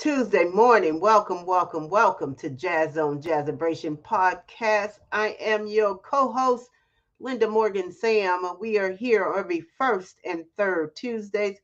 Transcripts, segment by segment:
Tuesday morning. Welcome, welcome, welcome to JazzZone JazZabration Podcast. I am your co-host, Linda Morgan Sam. We are here every first and third Tuesdays.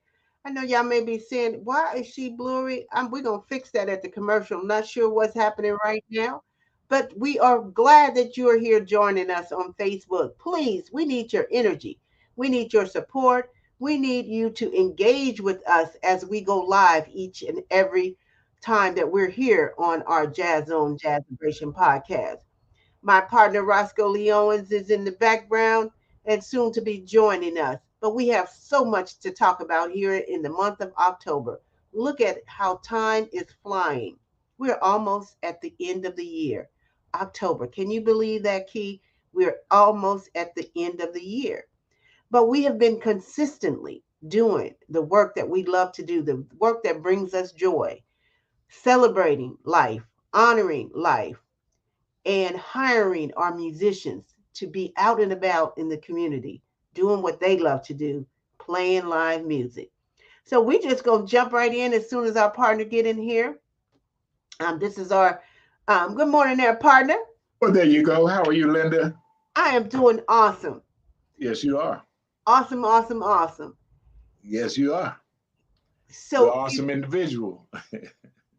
I know y'all may be saying, why is she blurry? We're going to fix that at the commercial. I'm not sure what's happening right now, but we are glad that you are here joining us on Facebook. Please, we need your energy. We need your support. We need you to engage with us as we go live each and every time that we're here on our JazzZone JazZabration Podcast. My partner Roscoe Owens is in the background and soon to be joining us. But we have so much to talk about here in the month of October. Look at how time is flying. We're almost at the end of the year. October. Can you believe that, Key? We're almost at the end of the year. But we have been consistently doing the work that we love to do, the work that brings us joy, celebrating life, honoring life, and hiring our musicians to be out and about in the community, doing what they love to do, playing live music. So we just gonna jump right in as soon as our partner get in here. This is our good morning there, partner. Well, there you go. How are you, Linda? I am doing awesome. Yes, you are. Awesome, awesome, awesome. Yes, you are. You're So an awesome individual.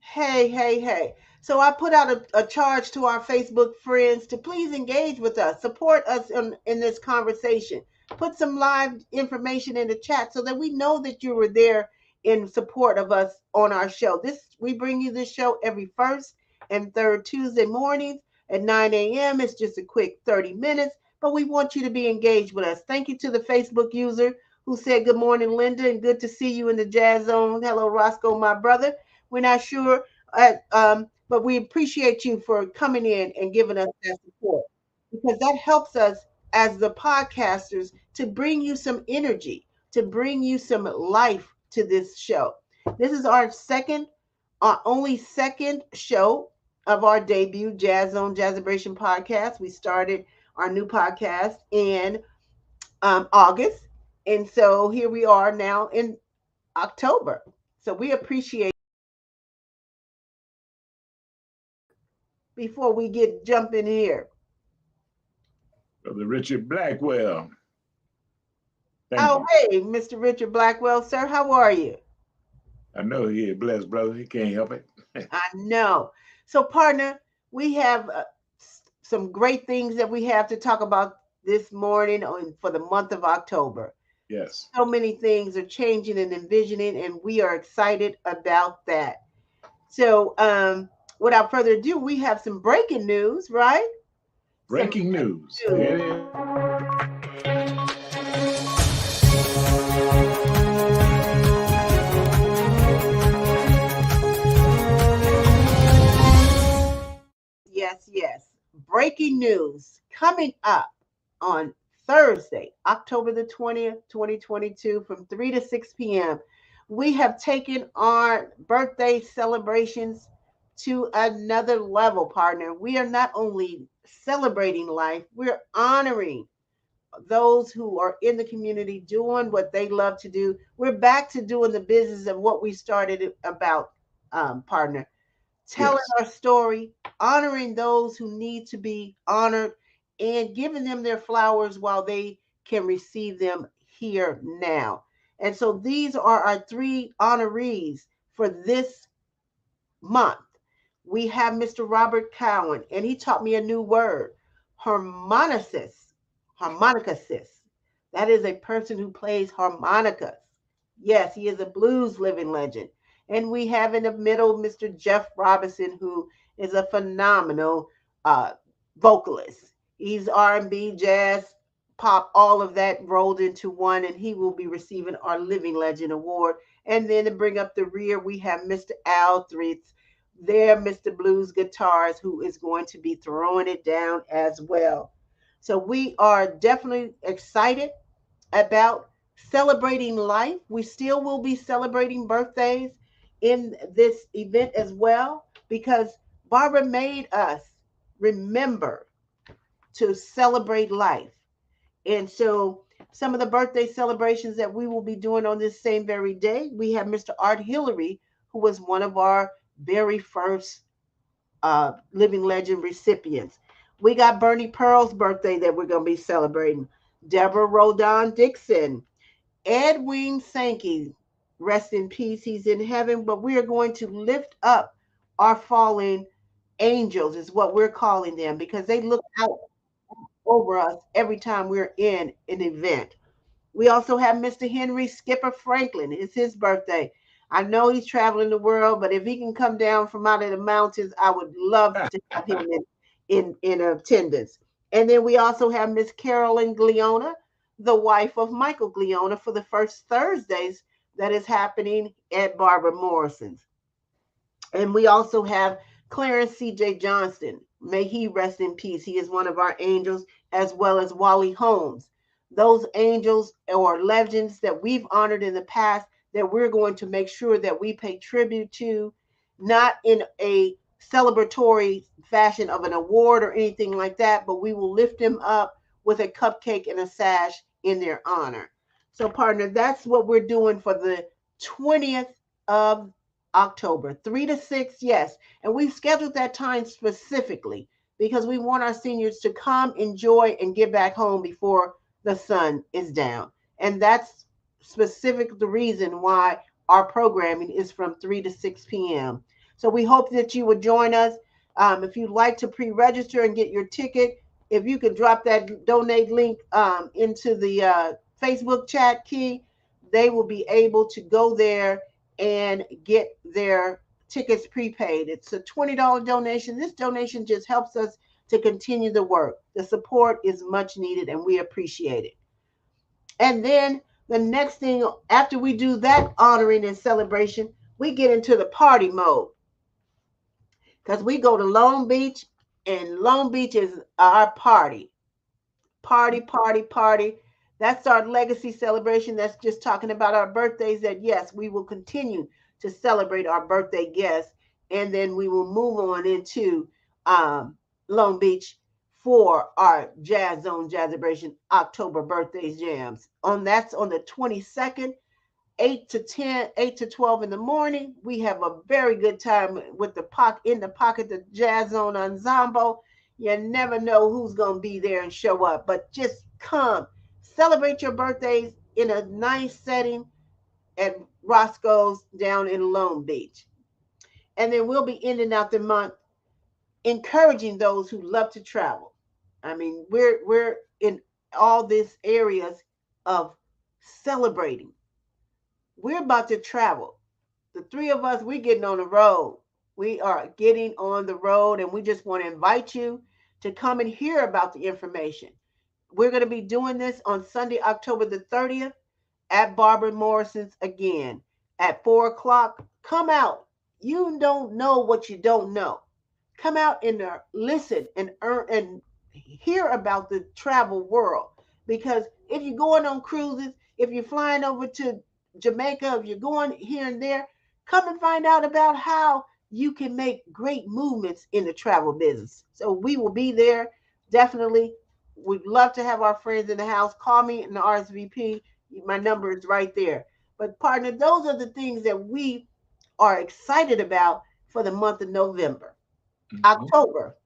hey, hey, hey. So I put out a charge to our Facebook friends to please engage with us, support us in this conversation. Put some live information in the chat so that we know that you were there in support of us on our show. We bring you this show every first and third Tuesday mornings at 9 a.m. It's just a quick 30 minutes, but we want you to be engaged with us. Thank you to the Facebook user who said, good morning, Linda, and good to see you in the Jazz Zone. Hello, Roscoe, my brother. We're not sure, but we appreciate you for coming in and giving us that support because that helps us as the podcasters to bring you some energy, to bring you some life to this show. This is our only second show of our debut JazzZone JazZabration Podcast. We started our new podcast in August, and so here we are now in October. So we appreciate. Before we get jumping here. Brother Richard Blackwell. Thank you. Hey, Mr. Richard Blackwell, sir, how are you? I know he is blessed, brother. He can't help it. I know. So, partner, we have some great things that we have to talk about this morning for the month of October. Yes. So many things are changing and envisioning, and we are excited about that. So, without further ado, we have some breaking news, right? Breaking news. There it is. Yes. Breaking news coming up on Thursday, October the 20th, 2022, from 3 to 6 p.m. We have taken our birthday celebrations to another level, partner. We are not only celebrating life, we're honoring those who are in the community doing what they love to do. We're back to doing the business of what we started about, partner. Telling our story, honoring those who need to be honored, and giving them their flowers while they can receive them here now. And so these are our three honorees for this month. We have Mr. Robert Cowan, and he taught me a new word, harmonicist. Harmonicist. That is a person who plays harmonicas. Yes, he is a blues living legend. And we have in the middle Mr. Jeff Robinson, who is a phenomenal vocalist. He's R&B, jazz, pop, all of that rolled into one, and he will be receiving our Living Legend Award. And then to bring up the rear, we have Mr. Al Threets, there, Mr. Blues Guitars, who is going to be throwing it down as well. So we are definitely excited about celebrating life. We still will be celebrating birthdays in this event as well, because Barbara made us remember to celebrate life. And so some of the birthday celebrations that we will be doing on this same very day, we have Mr. Art Hillary, who was one of our very first living legend recipients. We got Bernie Pearl's birthday that we're going to be celebrating. Deborah Rodon Dixon, Edwin Sankey, rest in peace, he's in heaven, but we are going to lift up our fallen angels, is what we're calling them, because they look out over us every time we're in an event. We also have Mr. Henry Skipper Franklin. It's his birthday. I know he's traveling the world, but if he can come down from out of the mountains, I would love to have him in attendance. And then we also have Miss Carolyn Gliona, the wife of Michael Gliona, for the first Thursdays that is happening at Barbara Morrison's. And we also have Clarence C.J. Johnston. May he rest in peace. He is one of our angels, as well as Wally Holmes. Those angels or legends that we've honored in the past that we're going to make sure that we pay tribute to, not in a celebratory fashion of an award or anything like that, but we will lift them up with a cupcake and a sash in their honor. So, partner, that's what we're doing for the 20th of October, 3 to 6, yes. And we've scheduled that time specifically because we want our seniors to come, enjoy, and get back home before the sun is down. And that's specific the reason why our programming is from 3 to 6 p.m. So we hope that you would join us. If you'd like to pre-register and get your ticket, if you could drop that donate link into the Facebook chat key, they will be able to go there and get their tickets prepaid. It's a $20 donation. This donation just helps us to continue the work. The support is much needed and we appreciate it. And then the next thing, after we do that honoring and celebration, we get into the party mode. Because we go to Long Beach, and Long Beach is our party. Party, party, party. That's our legacy celebration. That's just talking about our birthdays. That, yes, we will continue to celebrate our birthday guests. And then we will move on into Long Beach for our JazzZone JazZabration October birthdays jams. That's on the 22nd. 8 to 10, 8 to 12 in the morning. We have a very good time with the in the pocket, the Jazz Zone Ensemble. You never know who's going to be there and show up, but just come celebrate your birthdays in a nice setting at Roscoe's down in Long Beach. And then we'll be ending out the month encouraging those who love to travel. I mean, we're in all these areas of celebrating. We're about to travel. The three of us, we're getting on the road. We are getting on the road, and we just want to invite you to come and hear about the information. We're going to be doing this on Sunday, October the 30th at Barbara Morrison's again at 4 o'clock. Come out. You don't know what you don't know. Come out and listen and hear about the travel world. Because if you're going on cruises, if you're flying over to Jamaica, if you're going here and there, come and find out about how you can make great movements in the travel business. So we will be there. Definitely. We'd love to have our friends in the house. Call me in the RSVP. My number is right there. But partner, those are the things that we are excited about for the month of November. Mm-hmm. October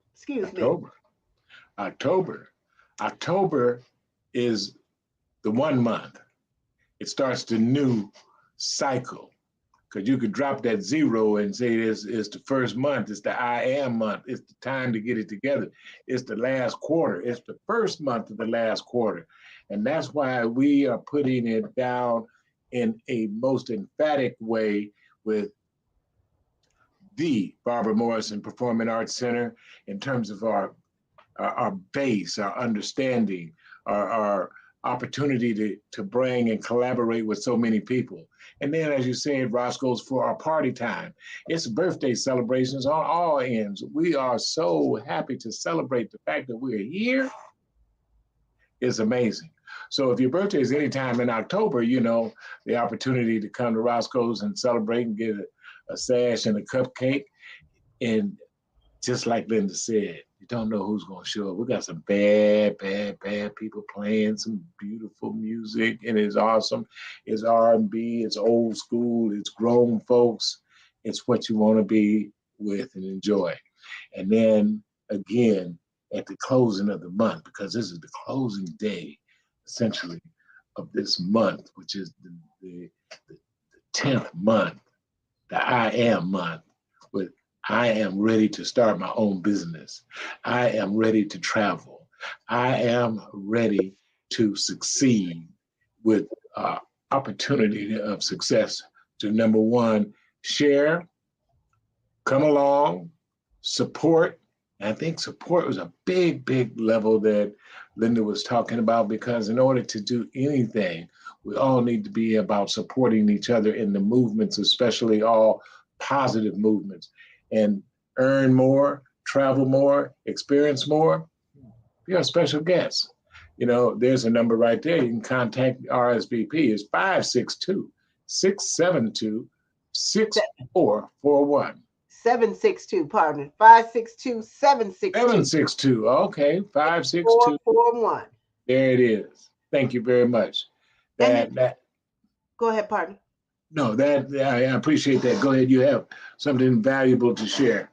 is the 1 month. It starts the new cycle, because you could drop that 0 and say this is the first month. It's the I am month. It's the time to get it together. It's the last quarter. It's the first month of the last quarter. And that's why we are putting it down in a most emphatic way with the Barbara Morrison Performing Arts Center in terms of our base, our understanding, our opportunity to bring and collaborate with so many people. And then, as you said, Roscoe's for our party time. It's birthday celebrations on all ends. We are so happy to celebrate the fact that we're here. It's amazing. So if your birthday is anytime in October, the opportunity to come to Roscoe's and celebrate and get a sash and a cupcake. And just like Linda said, you don't know who's going to show up. We got some bad people playing some beautiful music, and it's awesome. It's R&B, it's old school, it's grown folks. It's what you want to be with and enjoy. And then again, at the closing of the month, because this is the closing day, essentially, of this month, which is the 10th month, the I am month, with I am ready to start my own business. I am ready to travel. I am ready to succeed with opportunity of success to number one, share, come along, support. And I think support was a big, big level that Linda was talking about, because in order to do anything, we all need to be about supporting each other in the movements, especially all positive movements, and earn more, travel more, experience more. You're a special guest. There's a number right there. You can contact RSVP. It's 562-672-6441. 762, partner. 562-762. 762. Okay, 562. 441. There it is. Thank you very much. Go ahead, partner. No, I appreciate that. Go ahead. You have something valuable to share.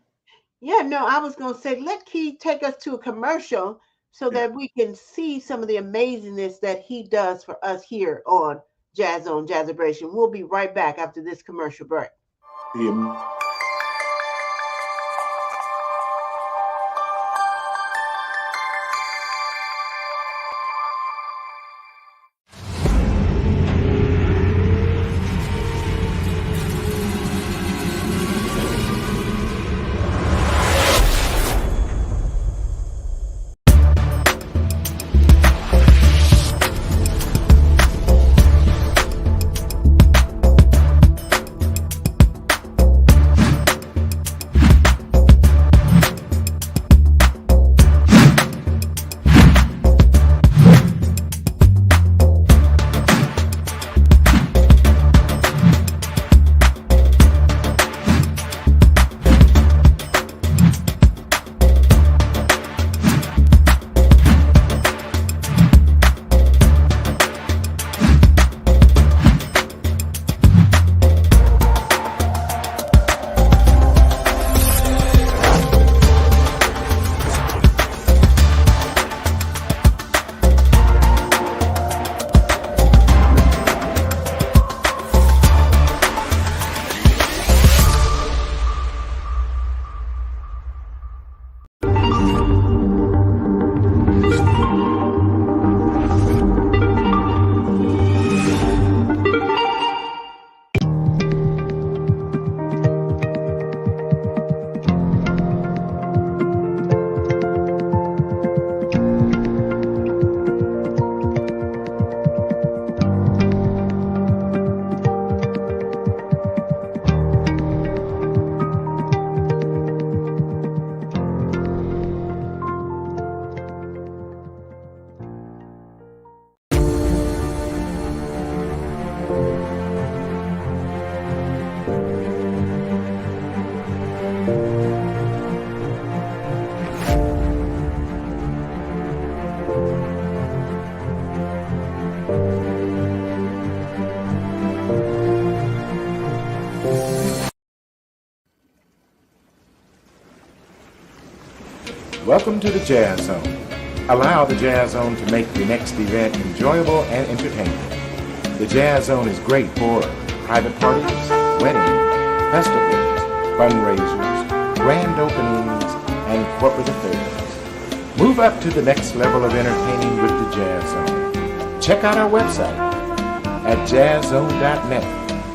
Yeah, no, I was going to say, let Key take us to a commercial so that we can see some of the amazingness that he does for us here on JazzZone JazZabration. We'll be right back after this commercial break. Welcome to the Jazz Zone. Allow the Jazz Zone to make your next event enjoyable and entertaining. The Jazz Zone is great for private parties, weddings, festivals, fundraisers, grand openings, and corporate affairs. Move up to the next level of entertaining with the Jazz Zone. Check out our website at jazzzone.net.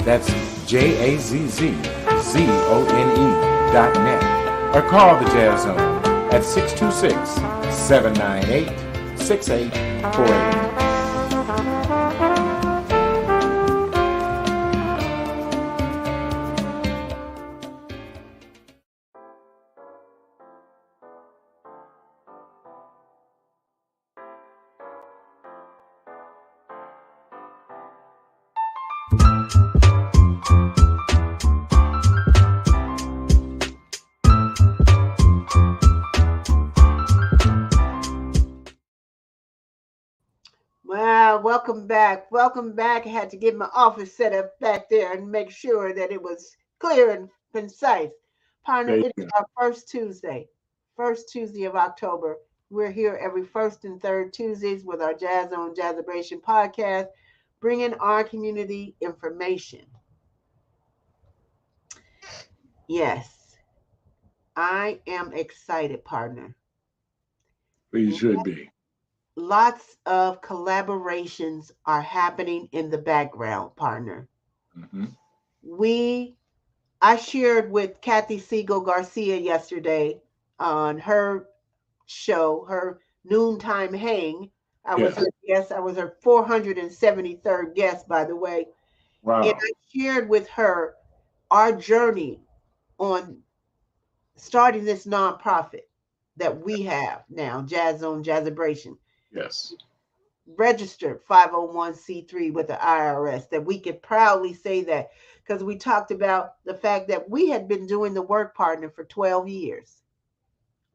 That's JAZZZONE.net. Or call the Jazz Zone at 626-798-6848. Wow, welcome back. Welcome back. I had to get my office set up back there and make sure that it was clear and concise. Partner, There you it's go. our first Tuesday of October. We're here every first and third Tuesdays with our JazzZone JazZabration podcast, bringing our community information. Yes, I am excited, partner. You should be. Lots of collaborations are happening in the background, partner. Hmm. We I shared with Kathy Siegel Garcia yesterday on her show, her noontime hang. I was Yes. her guest. I was her 473rd guest, by the way. And Wow. I shared with her our journey on starting this nonprofit that we have now, JazzZone JazZabration, Yes. registered 501c3 with the IRS, that we could proudly say that, because we talked about the fact that we had been doing the work, partner, for 12 years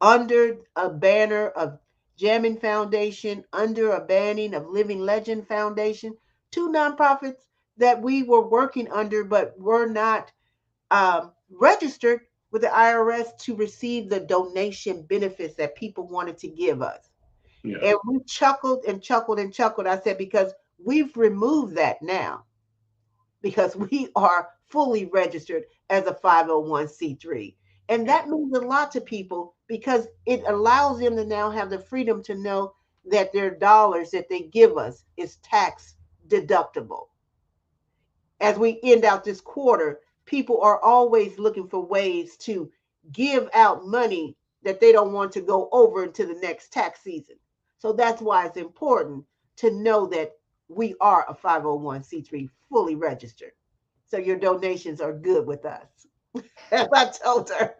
under a banner of Jamming Foundation, under a banning of Living Legend Foundation, two nonprofits that we were working under but were not registered with the IRS to receive the donation benefits that people wanted to give us. Yeah. And we chuckled and chuckled and chuckled. I said, because we've removed that now, because we are fully registered as a 501c3. And Yeah. that means a lot to people because it allows them to now have the freedom to know that their dollars that they give us is tax deductible. As we end out this quarter, people are always looking for ways to give out money that they don't want to go over into the next tax season. So that's why it's important to know that we are a 501c3 fully registered. So your donations are good with us. As I told her.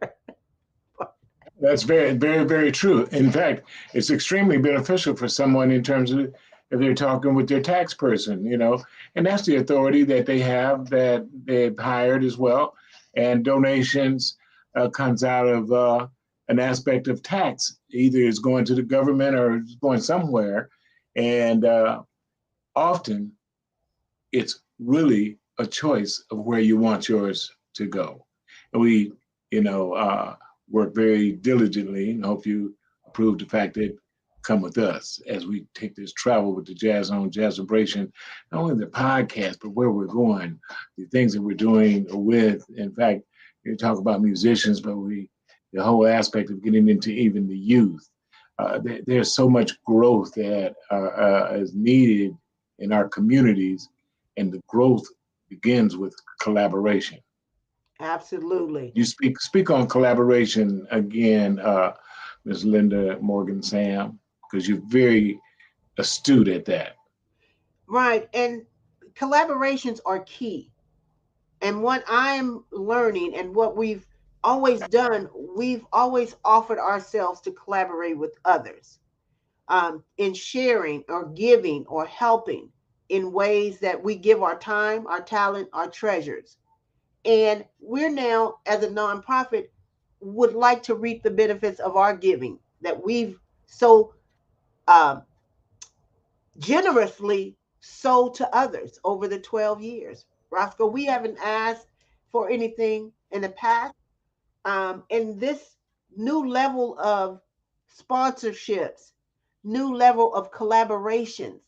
That's very, very, very true. In fact, it's extremely beneficial for someone in terms of if they're talking with their tax person, and that's the authority that they have that they've hired as well. And donations comes out of an aspect of tax. Either it's going to the government or it's going somewhere. And often it's really a choice of where you want yours to go. And we, work very diligently and hope you approve the fact that come with us as we take this travel with the JazzZone JazZabration, not only the podcast, but where we're going, the things that we're doing with, in fact, you talk about musicians, but the whole aspect of getting into even the youth. There's so much growth that is needed in our communities, and the growth begins with collaboration. Absolutely. You speak on collaboration again, Ms. Linda Morgan Sam, because you're very astute at that. Right. And collaborations are key. And what I'm learning and what we've always done, we've always offered ourselves to collaborate with others in sharing or giving or helping in ways that we give our time, our talent, our treasures. And we're now, as a nonprofit, would like to reap the benefits of our giving that we've so um, generously sold to others over the 12 years. Roscoe, we haven't asked for anything in the past. And this new level of sponsorships, new level of collaborations,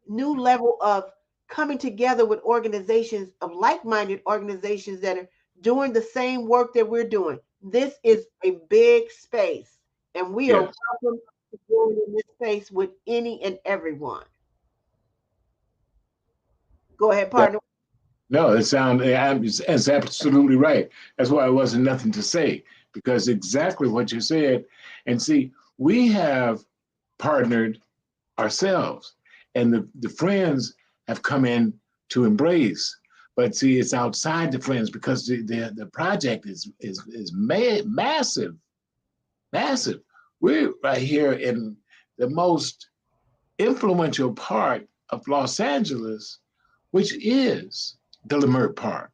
new level of coming together with organizations of like-minded organizations that are doing the same work that we're doing. This is a big space, and we are Yes. welcome to go in this space with any and everyone. Go ahead, Yeah. partner. No, it's absolutely right. That's why it wasn't nothing to say, because exactly what you said. And see, we have partnered ourselves, and the friends have come in to embrace. But see, it's outside the friends because the project is massive, massive. We're right here in the most influential part of Los Angeles, which is the Leimert Park.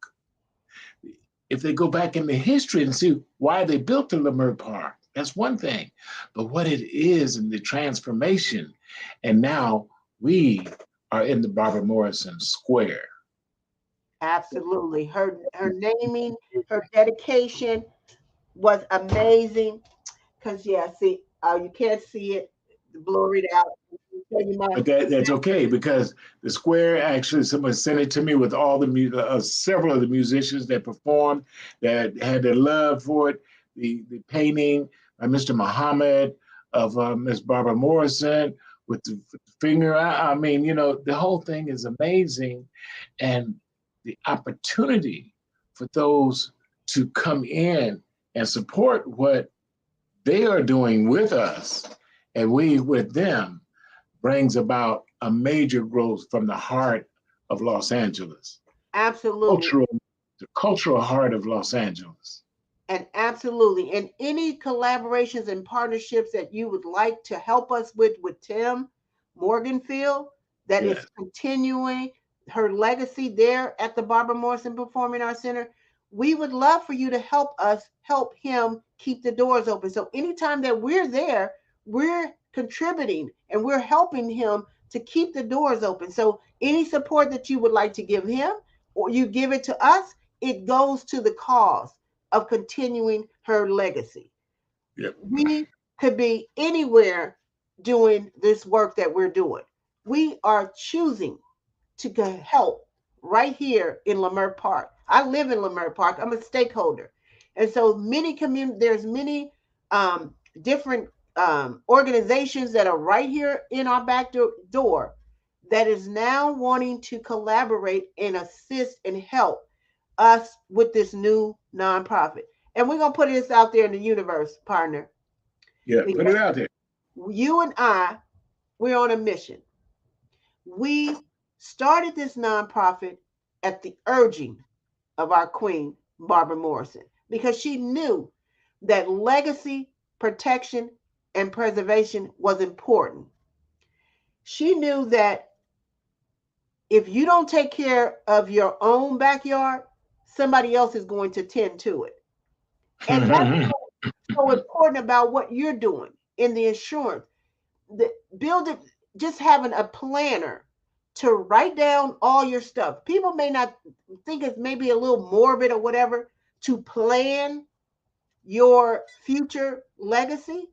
If they go back in the history and see why they built the Leimert Park, that's one thing. But what it is and the transformation, and now we are in the Barbara Morrison Square. Absolutely. Her naming, her dedication was amazing. Cause yeah, see, you can't see it, blurred out. Tell you my But that's okay because the square actually someone sent it to me with all the several of the musicians that performed that had their love for it. The painting by Mr. Muhammad of Miss Barbara Morrison with the finger. I mean, the whole thing is amazing, and the opportunity for those to come in and support what they are doing with us and we with them brings about a major growth from the heart of Los Angeles, absolutely. cultural, the cultural heart of Los Angeles. And absolutely. And any collaborations and partnerships that you would like to help us with Tim Morganfield, that is Yes. continuing her legacy there at the Barbara Morrison Performing Arts Center, we would love for you to help us help him keep the doors open. So anytime that we're there, we're contributing and we're helping him to keep the doors open. So any support that you would like to give him or you give it to us, it goes to the cause of continuing her legacy. Yep. We could be anywhere doing this work that we're doing. We are choosing to help right here in Leimert Park. I live in Leimert Park. I'm a stakeholder. And so there's many different organizations that are right here in our back door that is now wanting to collaborate and assist and help us with this new nonprofit. And we're going to put this out there in the universe, partner. Yeah, put it out there. You and I, we're on a mission. We started this nonprofit at the urging of our queen, Barbara Morrison, because she knew that legacy, protection, and preservation was important. She knew that if you don't take care of your own backyard, somebody else is going to tend to it. And that's so important about what you're doing in the insurance. Build it, just having a planner to write down all your stuff. People may not think it's maybe a little morbid or whatever to plan your future legacy.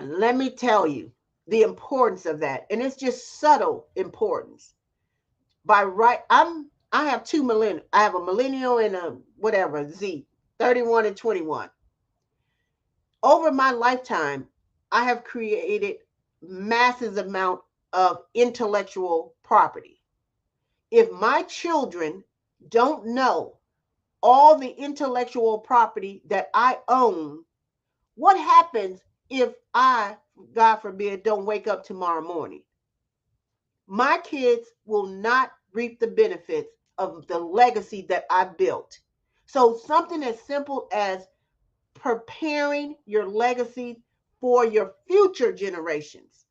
Let me tell you the importance of that. And it's just subtle importance. I have two millennial. I have a millennial and a whatever, Z, 31 and 21. Over my lifetime, I have created massive amount of intellectual property. If my children don't know all the intellectual property that I own, what happens if I, God forbid, don't wake up tomorrow morning? My kids will not reap the benefits of the legacy that I built. So something as simple as preparing your legacy for your future generations,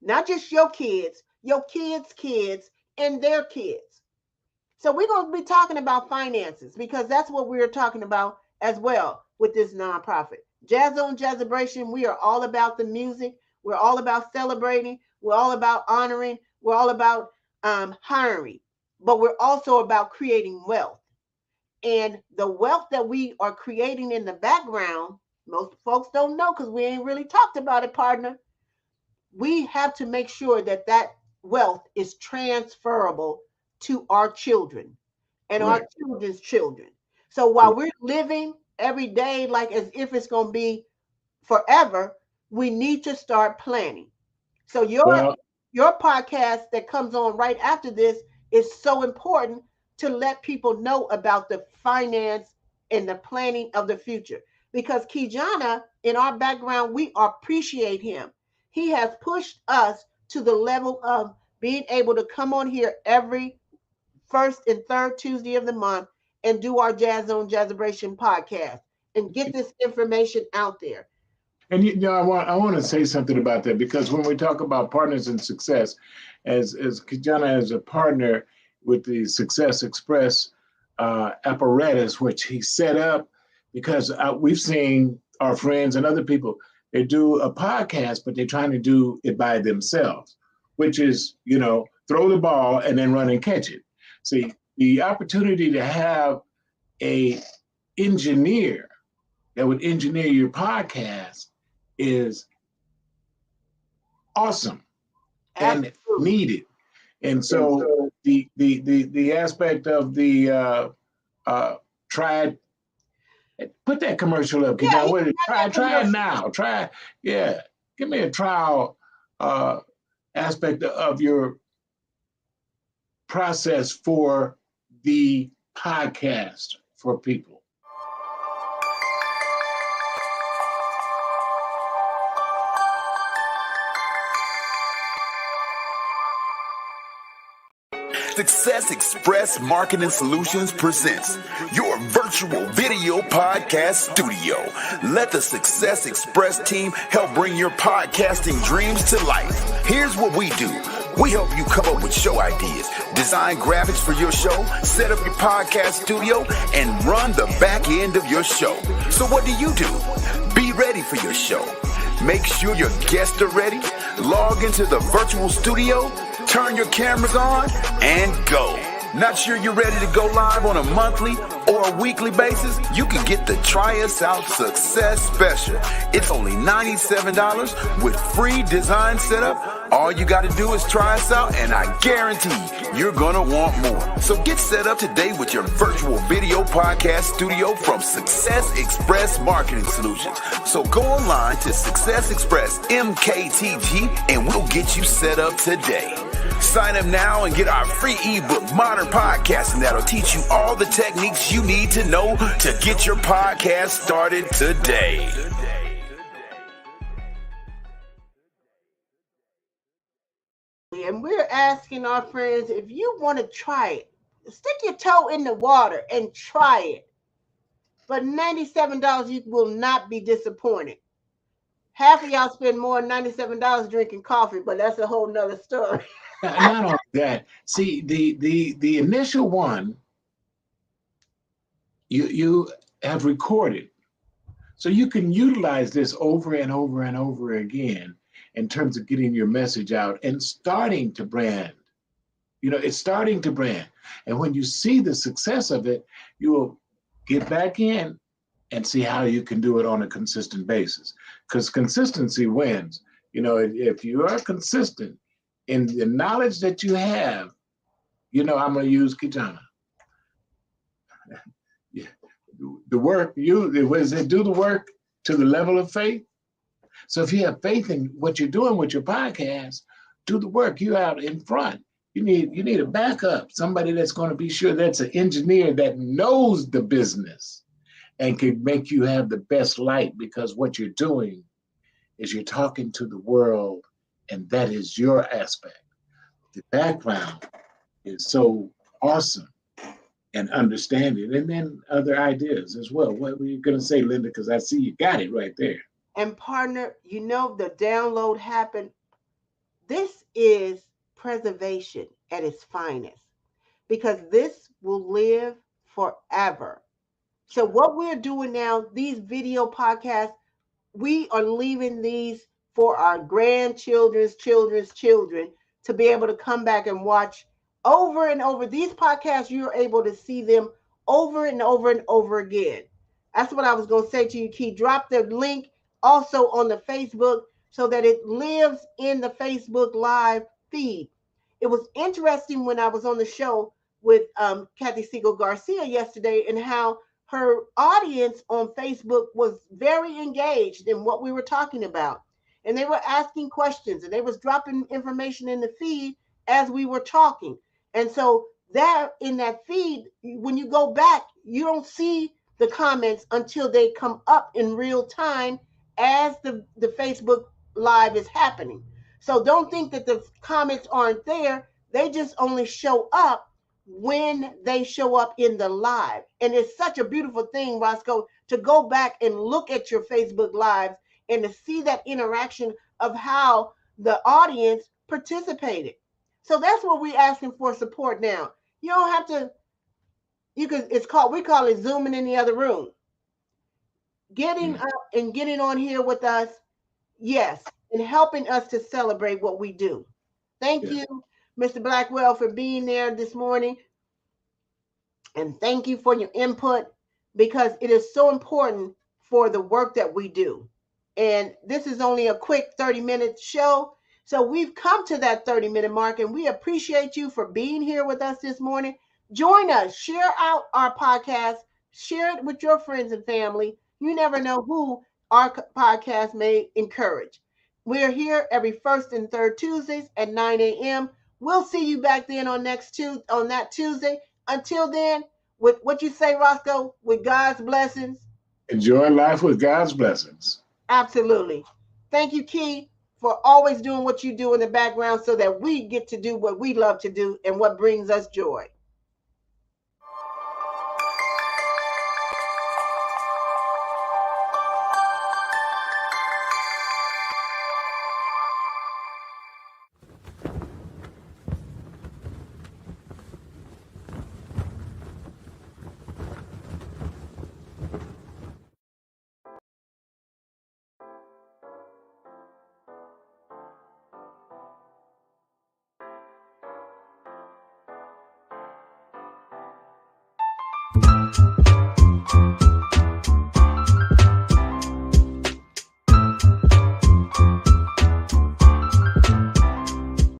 not just your kids' kids, and their kids. So we're going to be talking about finances because that's what we're talking about as well with this nonprofit. JazzZone JazZabration, we are all about the music. We're all about celebrating. We're all about honoring. We're all about hiring. But we're also about creating wealth. And the wealth that we are creating in the background, most folks don't know because we ain't really talked about it, partner. We have to make sure that that wealth is transferable to our children and Right. our children's children. So while we're living every day like as if it's going to be forever, we need to start planning. So Well, your podcast that comes on right after this is so important to let people know about the finance and the planning of the future. Because Kijana, in our background, we appreciate him. He has pushed us to the level of being able to come on here every first and third Tuesday of the month and do our JazzZone JazZabration podcast and get this information out there. and I want to say something about that because when we talk about partners in success, as Kijana is a partner with the Success Express apparatus, which he set up, because we've seen our friends and other people, they do a podcast, but they're trying to do it by themselves, which is, throw the ball and then run and catch it. See, the opportunity to have a engineer that would engineer your podcast is awesome and needed. And so the aspect of the try, put that commercial up. Yeah, try it now. Give me a trial aspect of your process for the podcast for people. Success Express Marketing Solutions presents your virtual video podcast studio. Let the Success Express team help bring your podcasting dreams to life. Here's what we do. We help you come up with show ideas, design graphics for your show, set up your podcast studio, and run the back end of your show. So what do? Be ready for your show. Make sure your guests are ready. Log into the virtual studio, turn your cameras on, and go. Not sure you're ready to go live on a monthly or a weekly basis? You can get the Try Us Out Success Special. It's only $97 with free design setup. All you got to do is try us out, and I guarantee you're going to want more. So get set up today with your virtual video podcast studio from Success Express Marketing Solutions. So go online to Success Express MKTG, and we'll get you set up today. Sign up now and get our free ebook, Modern Podcasting, that'll teach you all the techniques you need to know to get your podcast started today. And we're asking our friends, if you want to try it, stick your toe in the water and try it. For $97, you will not be disappointed. Half of y'all spend more than $97 drinking coffee, but that's a whole nother story. Not only that, see, the initial one, you have recorded. So you can utilize this over and over and over again in terms of getting your message out and starting to brand. You know, it's starting to brand. And when you see the success of it, you will get back in and see how you can do it on a consistent basis. Because consistency wins. You know, if you are consistent in the knowledge that you have, you know, I'm going to use Kijana. The work, do the work to the level of faith? So if you have faith in what you're doing with your podcast, do the work. You out in front. You need a backup, somebody that's going to be sure, that's an engineer that knows the business and can make you have the best light, because what you're doing is you're talking to the world, and that is your aspect. The background is so awesome and understanding, and then other ideas as well. What were you going to say, Linda? Because I see you got it right there. And partner, you know, the download happened. This is preservation at its finest, because this will live forever. So what we're doing now, these video podcasts, we are leaving these for our grandchildren's children's children to be able to come back and watch over and over. These podcasts, you're able to see them over and over and over again. That's what I was going to say to you, Key. Drop the link also on the Facebook so that it lives in the Facebook Live feed. It was interesting when I was on the show with Kathy Siegel Garcia yesterday, and how her audience on Facebook was very engaged in what we were talking about. And they were asking questions, and they was dropping information in the feed as we were talking. And so that in that feed, when you go back, you don't see the comments until they come up in real time as the Facebook Live is happening. So don't think that the comments aren't there. They just only show up when they show up in the live. And it's such a beautiful thing, Roscoe, to go back and look at your Facebook Lives and to see that interaction of how the audience participated. So that's what we're asking for support now. You don't have to, we call it Zooming in the other room. Getting up and getting on here with us, yes, and helping us to celebrate what we do. Thank you, Mr. Blackwell, for being there this morning. And thank you for your input, because it is so important for the work that we do. And this is only a quick 30-minute show. So we've come to that 30-minute mark, and we appreciate you for being here with us this morning. Join us, share out our podcast, share it with your friends and family. You never know who our podcast may encourage. We're here every first and third Tuesdays at 9 a.m. We'll see you back then on that Tuesday. Until then, with what you say, Roscoe, with God's blessings. Enjoy life with God's blessings. Absolutely. Thank you, Key, for always doing what you do in the background so that we get to do what we love to do and what brings us joy.